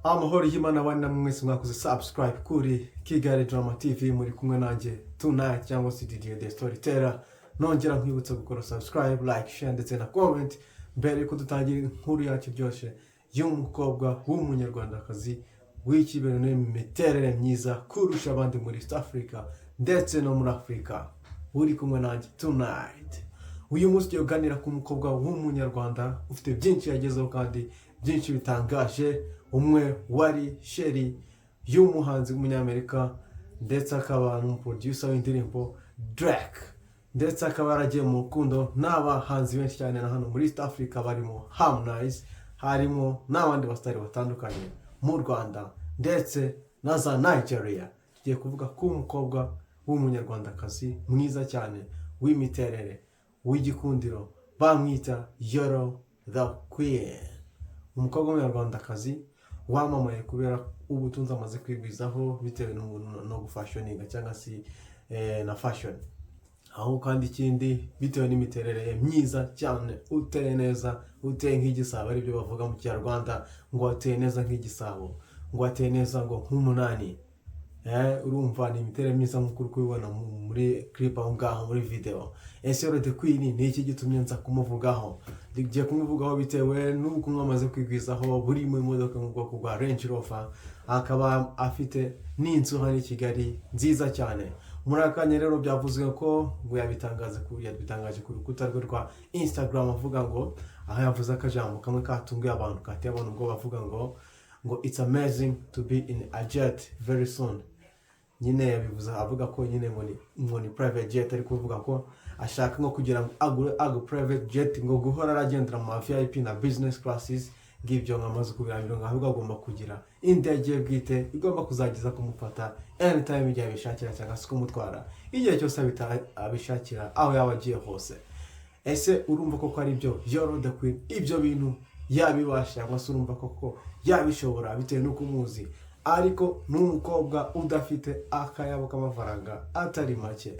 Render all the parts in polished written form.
Amahoro y'Imana bana mwese mwakoze subscribe kuri Kigali Drama TV muri kumwe nanjye tonight cyangwa se DJ The Storyteller. Nongera nkwibutsa gukora subscribe, like, share ndetse na comment mbere yuko dutangira inkuru yacu byose y'umukobwa w'umunyarwandakazi w'ikibero n'imiterere myiza kurusha abandi muri East Africa ndetse no muri Africa. Uri kumwe nanjye tonight. Uyu munsi tugiye kuganira ku mukobwa w'umunyarwanda ufite byinshi yagezeho kandi byinshi bitangaje, umwe wari sheri y'umuhanzi w'umunyamerika ndetse akaba n'umuproducer w'indirimbo Drake, ndetse akaba yaragiye mu rukundo n'abahanzi benshi cyane na hano muri East Africa barimo Harmonize, harimo n'abandi basitari batandukanye mu Rwanda ndetse na za Nigeria. Tugiye kuvuga ku mukobwa w'umunyarwandakazi mwiza cyane w'imiterere w'igikundiro bamwita Yolo the Queen. Umukobwa w'umunyarwandakazi wamamaye kubera ubutunzi amaze kwigwizaho bitewe no gufashoninga cyangwa se na fashion. Aho kandi ikindi bitewe n'imiterere myiza cyane, uteye neza, uteye nk'igisabo, ari byo bavuga mu Kinyarwanda ngo ateye neza nk'igisabo, ngo ateye neza ngo nk'umunani. Urumva ni imiterere myiza nk'uko uri kubibona muri clip aho ngaho muri video. Ese Yolo the Queen ni iki gitumye nza kumuvugaho? Ngiye kumuvugaho bitewe n'uko mwamaze kwigwizaho buri mu modoka mu bwoko bwa Range Rover, akaba afite n'inzu hano i Kigali nziza cyane. Muri akanya rero byavuzwe ko ngo yabitangaje ku rukuta rwe rwa Instagram, avuga ngo aho yavuze akajambo kamwe katunguye abantu, kateye abantu ubwo bavuga ngo it's amazing to be in a jet very soon. Nyine yabivuze avuga ko nyine ngo ni private jet, ari kuvuga ko ashaka ngo kugira ngo agure private jet, ngo guhora aragendera mu VIP na business classes. Ngibyo ngamaze kubirangira, ngo ahubwo agomba kugira indege bwite igomba kuzageza kumufata anytime igihe abishakira cyangwa se kumutwara igihe cyose abishakira aho yaba agiye hose. Ese urumva koko ari byo Yolo the Queen ibyo bintu yabibasha, cyangwa se urumva koko yabishobora bitewe n'uko umuzi? Ariko n'umukobwa udafite akayabo k'amafaranga atari make,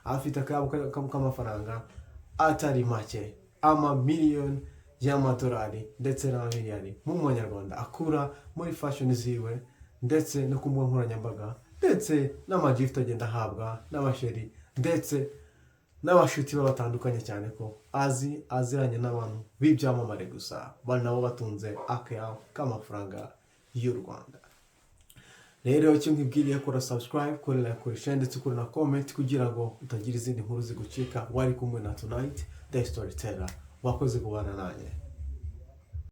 afite akayabo k'amafaranga atari make, amamiliyoni y'amadolari ndetse n'amamiliyari mu Manyarwanda akura muri fashion ziwe ndetse no ku mbuga nkoranyambaga, ndetse n'amagift agenda ahabwa n'abasheri ndetse n'abashuti batandukanye, cyane ko aziranye n'abantu b'ibyamamare gusa bari nabo batunze akayabo k'amafaranga y'u Rwanda. Rero icyo nkibwiriye, kora subscribe, kora like, kora share ndetse kora na comment kugira ngo utagira izindi nkuru zigucika. Wari kumwe na tonight The Storyteller, wakoze kubana nanjye.